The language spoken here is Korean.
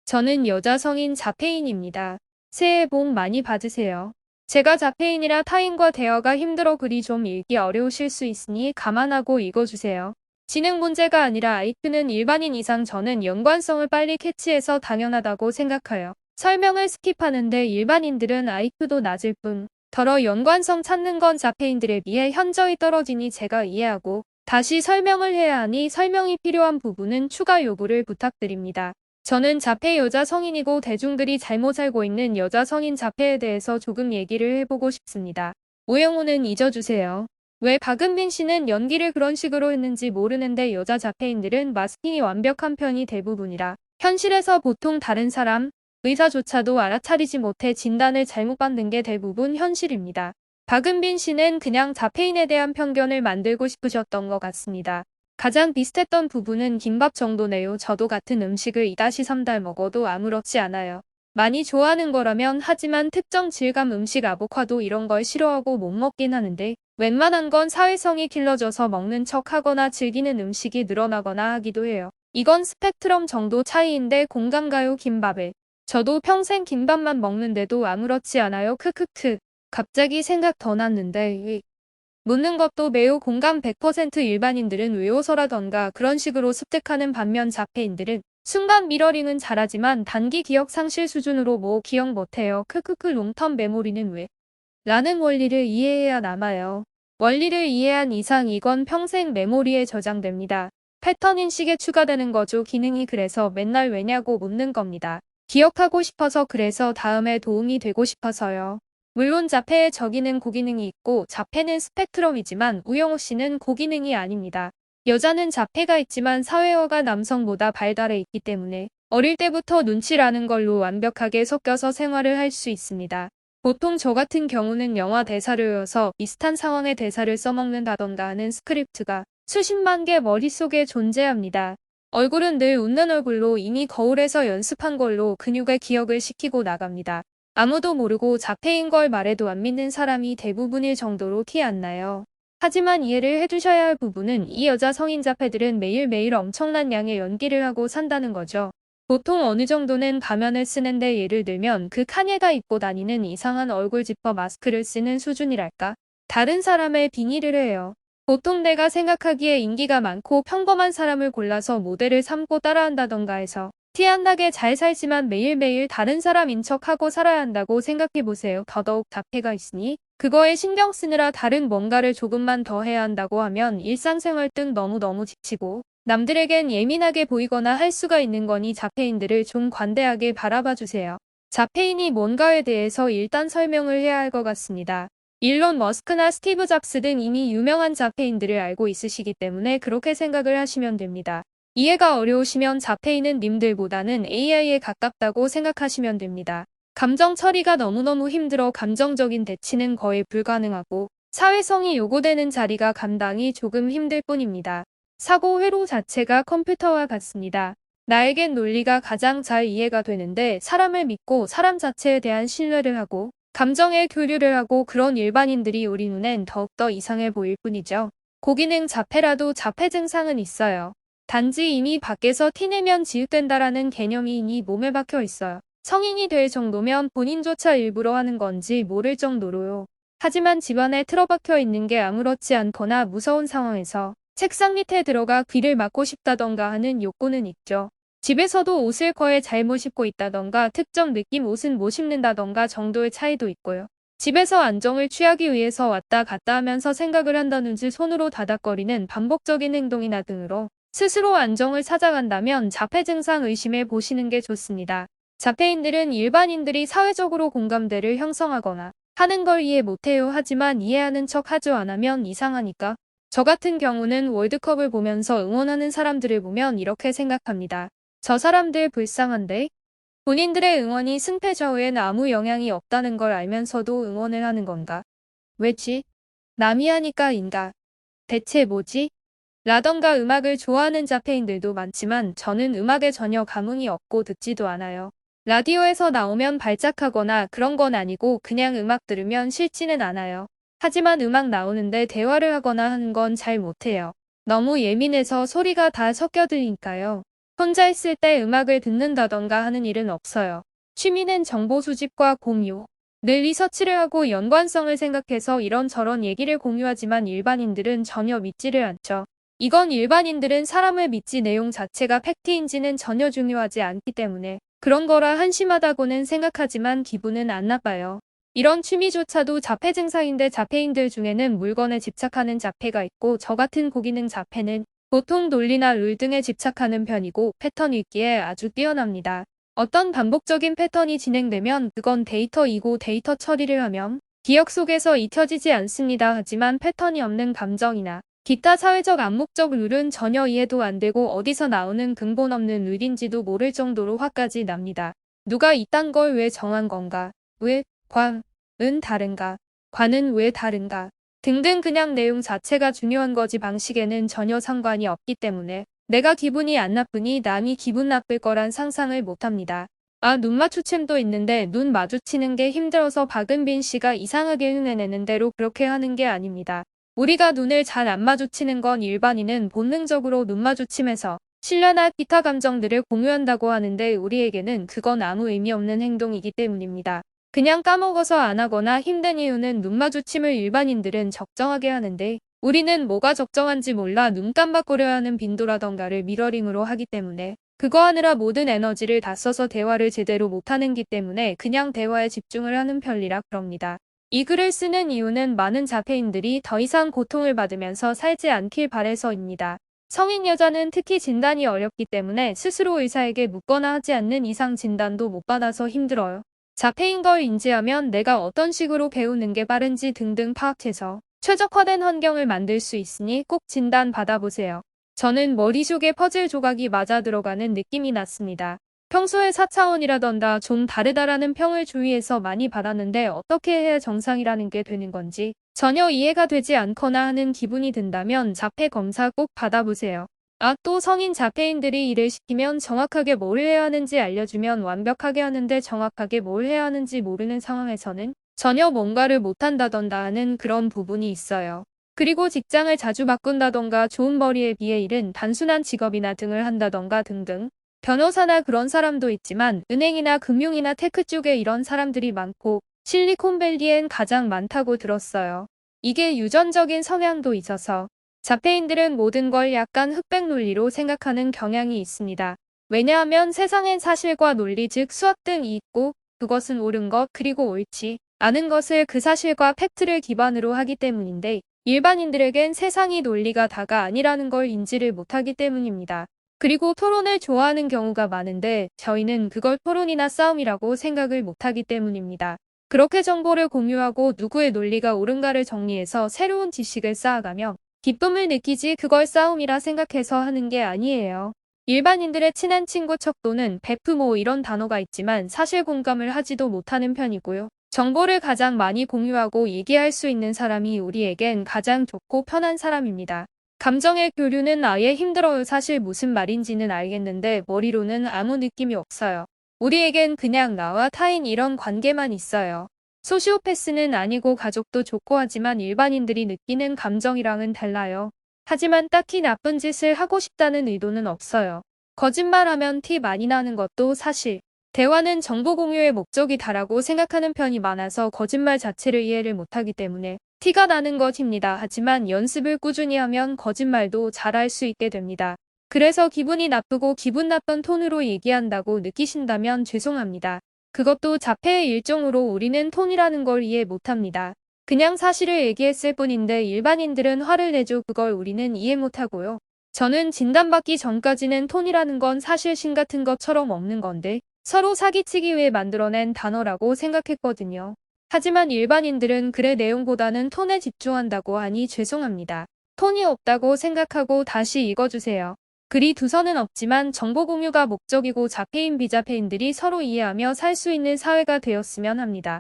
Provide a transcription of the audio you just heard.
저는 여자 성인 자폐인입니다. 새해 복 많이 받으세요. 제가 자폐인이라 타인과 대화가 힘들어 글이 좀 읽기 어려우실 수 있으니 감안하고 읽어주세요. 지능 문제가 아니라 IQ는 일반인 이상 저는 연관성을 빨리 캐치해서 당연하다고 생각해요. 설명을 스킵하는데 일반인들은 IQ도 낮을 뿐 더러 연관성 찾는 건 자폐인들에 비해 현저히 떨어지니 제가 이해하고 다시 설명을 해야 하니 설명이 필요한 부분은 추가 요구를 부탁드립니다. 저는 자폐 여자 성인이고 대중들이 잘못 알고 있는 여자 성인 자폐에 대해서 조금 얘기를 해보고 싶습니다. 오영호는 잊어주세요. 왜 박은빈 씨는 연기를 그런 식으로 했는지 모르는데 여자 자폐인들은 마스킹이 완벽한 편이 대부분이라 현실에서 보통 다른 사람, 의사조차도 알아차리지 못해 진단을 잘못 받는 게 대부분 현실입니다. 박은빈 씨는 그냥 자폐인에 대한 편견을 만들고 싶으셨던 것 같습니다. 가장 비슷했던 부분은 김밥 정도네요. 저도 같은 음식을 2-3달 먹어도 아무렇지 않아요. 많이 좋아하는 거라면 하지만 특정 질감 음식 아보카도 이런 걸 싫어하고 못 먹긴 하는데 웬만한 건 사회성이 길러져서 먹는 척 하거나 즐기는 음식이 늘어나거나 하기도 해요. 이건 스펙트럼 정도 차이인데 공감 가요 김밥에. 저도 평생 김밥만 먹는데도 아무렇지 않아요. 크크크. 갑자기 생각 더 났는데 묻는 것도 매우 공감 100% 일반인들은 외워서라던가 그런 식으로 습득하는 반면 자폐인들은 순간 미러링은 잘하지만 단기 기억 상실 수준으로 뭐 기억 못해요. 크크크 롱텀 메모리는 왜? 라는 원리를 이해해야 남아요. 원리를 이해한 이상 이건 평생 메모리에 저장됩니다. 패턴 인식에 추가되는 거죠. 기능이 그래서 맨날 왜냐고 묻는 겁니다. 기억하고 싶어서 그래서 다음에 도움이 되고 싶어서요. 물론 자폐에 저기능 고기능이 있고 자폐는 스펙트럼이지만 우영우 씨는 고기능이 아닙니다. 여자는 자폐가 있지만 사회화가 남성보다 발달해 있기 때문에 어릴 때부터 눈치라는 걸로 완벽하게 섞여서 생활을 할 수 있습니다. 보통 저 같은 경우는 영화 대사를 외워서 비슷한 상황의 대사를 써먹는다던가 하는 스크립트가 수십만 개 머릿속에 존재합니다. 얼굴은 늘 웃는 얼굴로 이미 거울에서 연습한 걸로 근육의 기억을 시키고 나갑니다. 아무도 모르고 자폐인 걸 말해도 안 믿는 사람이 대부분일 정도로 티 안 나요. 하지만 이해를 해주셔야 할 부분은 이 여자 성인 자폐들은 매일매일 엄청난 양의 연기를 하고 산다는 거죠. 보통 어느 정도는 가면을 쓰는데 예를 들면 그 카니가 입고 다니는 이상한 얼굴 지퍼 마스크를 쓰는 수준이랄까? 다른 사람의 빙의를 해요. 보통 내가 생각하기에 인기가 많고 평범한 사람을 골라서 모델을 삼고 따라한다던가 해서 티 안 나게 잘 살지만 매일매일 다른 사람인 척하고 살아야 한다고 생각해보세요. 더더욱 자폐가 있으니 그거에 신경 쓰느라 다른 뭔가를 조금만 더 해야 한다고 하면 일상생활 등 너무너무 지치고 남들에겐 예민하게 보이거나 할 수가 있는 거니 자폐인들을 좀 관대하게 바라봐주세요. 자폐인이 뭔가에 대해서 일단 설명을 해야 할 것 같습니다. 일론 머스크나 스티브 잡스 등 이미 유명한 자폐인들을 알고 있으시기 때문에 그렇게 생각을 하시면 됩니다. 이해가 어려우시면 자폐인은 님들보다는 AI에 가깝다고 생각하시면 됩니다. 감정 처리가 너무너무 힘들어 감정적인 대치는 거의 불가능하고 사회성이 요구되는 자리가 감당이 조금 힘들 뿐입니다. 사고 회로 자체가 컴퓨터와 같습니다. 나에겐 논리가 가장 잘 이해가 되는데 사람을 믿고 사람 자체에 대한 신뢰를 하고 감정의 교류를 하고 그런 일반인들이 우리 눈엔 더욱더 이상해 보일 뿐이죠. 고기능 자폐라도 자폐 증상은 있어요. 단지 이미 밖에서 티내면 지읒된다라는 개념이 이미 몸에 박혀 있어요. 성인이 될 정도면 본인조차 일부러 하는 건지 모를 정도로요. 하지만 집안에 틀어박혀 있는 게 아무렇지 않거나 무서운 상황에서 책상 밑에 들어가 귀를 막고 싶다던가 하는 욕구는 있죠. 집에서도 옷을 거의 잘못 입고 있다던가 특정 느낌 옷은 못 입는다던가 정도의 차이도 있고요. 집에서 안정을 취하기 위해서 왔다 갔다 하면서 생각을 한다든지 손으로 다닥거리는 반복적인 행동이나 등으로 스스로 안정을 찾아간다면 자폐 증상 의심해 보시는 게 좋습니다. 자폐인들은 일반인들이 사회적으로 공감대를 형성하거나 하는 걸 이해 못해요. 하지만 이해하는 척 하죠. 안 하면 이상하니까. 저 같은 경우는 월드컵을 보면서 응원하는 사람들을 보면 이렇게 생각합니다. 저 사람들 불쌍한데? 본인들의 응원이 승패 좌우엔 아무 영향이 없다는 걸 알면서도 응원을 하는 건가? 왜지? 남이 하니까인가? 대체 뭐지? 라던가 음악을 좋아하는 자폐인들도 많지만 저는 음악에 전혀 감흥이 없고 듣지도 않아요. 라디오에서 나오면 발작하거나 그런 건 아니고 그냥 음악 들으면 싫지는 않아요. 하지만 음악 나오는데 대화를 하거나 하는 건 잘 못해요. 너무 예민해서 소리가 다 섞여 들리니까요. 혼자 있을 때 음악을 듣는다던가 하는 일은 없어요. 취미는 정보 수집과 공유. 늘 리서치를 하고 연관성을 생각해서 이런저런 얘기를 공유하지만 일반인들은 전혀 믿지를 않죠. 이건 일반인들은 사람을 믿지 내용 자체가 팩트인지는 전혀 중요하지 않기 때문에 그런 거라 한심하다고는 생각하지만 기분은 안 나빠요. 이런 취미조차도 자폐 증상인데 자폐인들 중에는 물건에 집착하는 자폐가 있고 저 같은 고기능 자폐는 보통 논리나 룰 등에 집착하는 편이고 패턴 읽기에 아주 뛰어납니다. 어떤 반복적인 패턴이 진행되면 그건 데이터이고 데이터 처리를 하면 기억 속에서 잊혀지지 않습니다. 하지만 패턴이 없는 감정이나 기타 사회적 암묵적 룰은 전혀 이해도 안 되고 어디서 나오는 근본 없는 룰인지도 모를 정도로 화까지 납니다. 누가 이딴 걸 왜 정한 건가? 왜? 과는 다른가? 과는 왜 다른가? 등등 그냥 내용 자체가 중요한 거지 방식에는 전혀 상관이 없기 때문에 내가 기분이 안 나쁘니 남이 기분 나쁠 거란 상상을 못합니다. 아, 눈 마주침도 있는데 눈 마주치는 게 힘들어서 박은빈 씨가 이상하게 흉내내는 대로 그렇게 하는 게 아닙니다. 우리가 눈을 잘 안 마주치는 건 일반인은 본능적으로 눈 마주침에서 신뢰나 기타 감정들을 공유한다고 하는데 우리에게는 그건 아무 의미 없는 행동이기 때문입니다. 그냥 까먹어서 안 하거나 힘든 이유는 눈 마주침을 일반인들은 적정하게 하는데 우리는 뭐가 적정한지 몰라 눈 깜박거려야 하는 빈도라던가를 미러링으로 하기 때문에 그거 하느라 모든 에너지를 다 써서 대화를 제대로 못하는기 때문에 그냥 대화에 집중을 하는 편이라 그럽니다. 이 글을 쓰는 이유는 많은 자폐인들이 더 이상 고통을 받으면서 살지 않길 바래서입니다. 성인 여자는 특히 진단이 어렵기 때문에 스스로 의사에게 묻거나 하지 않는 이상 진단도 못 받아서 힘들어요. 자폐인 걸 인지하면 내가 어떤 식으로 배우는 게 빠른지 등등 파악해서 최적화된 환경을 만들 수 있으니 꼭 진단 받아보세요. 저는 머릿속에 퍼즐 조각이 맞아 들어가는 느낌이 났습니다. 평소에 4차원이라던가 좀 다르다라는 평을 주위에서 많이 받았는데 어떻게 해야 정상이라는 게 되는 건지 전혀 이해가 되지 않거나 하는 기분이 든다면 자폐 검사 꼭 받아보세요. 아, 또 성인 자폐인들이 일을 시키면 정확하게 뭘 해야 하는지 알려주면 완벽하게 하는데 정확하게 뭘 해야 하는지 모르는 상황에서는 전혀 뭔가를 못한다던가 하는 그런 부분이 있어요. 그리고 직장을 자주 바꾼다던가 좋은 벌이에 비해 일은 단순한 직업이나 등을 한다던가 등등. 변호사나 그런 사람도 있지만 은행이나 금융이나 테크 쪽에 이런 사람들이 많고 실리콘밸리엔 가장 많다고 들었어요. 이게 유전적인 성향도 있어서 자폐인들은 모든 걸 약간 흑백 논리로 생각하는 경향이 있습니다. 왜냐하면 세상엔 사실과 논리 즉 수학 등이 있고 그것은 옳은 것 그리고 옳지 않은 것을 그 사실과 팩트를 기반으로 하기 때문인데 일반인들에겐 세상이 논리가 다가 아니라는 걸 인지를 못하기 때문입니다. 그리고 토론을 좋아하는 경우가 많은데 저희는 그걸 토론이나 싸움이라고 생각을 못하기 때문입니다. 그렇게 정보를 공유하고 누구의 논리가 옳은가를 정리해서 새로운 지식을 쌓아가며 기쁨을 느끼지 그걸 싸움이라 생각해서 하는 게 아니에요. 일반인들의 친한 친구 척 또는 베프 뭐 이런 단어가 있지만 사실 공감을 하지도 못하는 편이고요. 정보를 가장 많이 공유하고 얘기할 수 있는 사람이 우리에겐 가장 좋고 편한 사람입니다. 감정의 교류는 아예 힘들어요. 사실 무슨 말인지는 알겠는데 머리로는 아무 느낌이 없어요. 우리에겐 그냥 나와 타인 이런 관계만 있어요. 소시오패스는 아니고 가족도 좋고 하지만 일반인들이 느끼는 감정이랑은 달라요. 하지만 딱히 나쁜 짓을 하고 싶다는 의도는 없어요. 거짓말하면 티 많이 나는 것도 사실. 대화는 정보 공유의 목적이 다라고 생각하는 편이 많아서 거짓말 자체를 이해를 못하기 때문에 티가 나는 것입니다. 하지만 연습을 꾸준히 하면 거짓말도 잘할 수 있게 됩니다. 그래서 기분이 나쁘고 기분 나쁜 톤으로 얘기한다고 느끼신다면 죄송합니다. 그것도 자폐의 일종으로 우리는 톤이라는 걸 이해 못합니다. 그냥 사실을 얘기했을 뿐인데 일반인들은 화를 내죠. 그걸 우리는 이해 못하고요. 저는 진단받기 전까지는 톤이라는 건 사실 신 같은 것처럼 없는 건데 서로 사기치기 위해 만들어낸 단어라고 생각했거든요. 하지만 일반인들은 글의 내용보다는 톤에 집중한다고 하니 죄송합니다. 톤이 없다고 생각하고 다시 읽어주세요. 글이 두 선은 없지만 정보 공유가 목적이고 자폐인 비자폐인들이 서로 이해하며 살 수 있는 사회가 되었으면 합니다.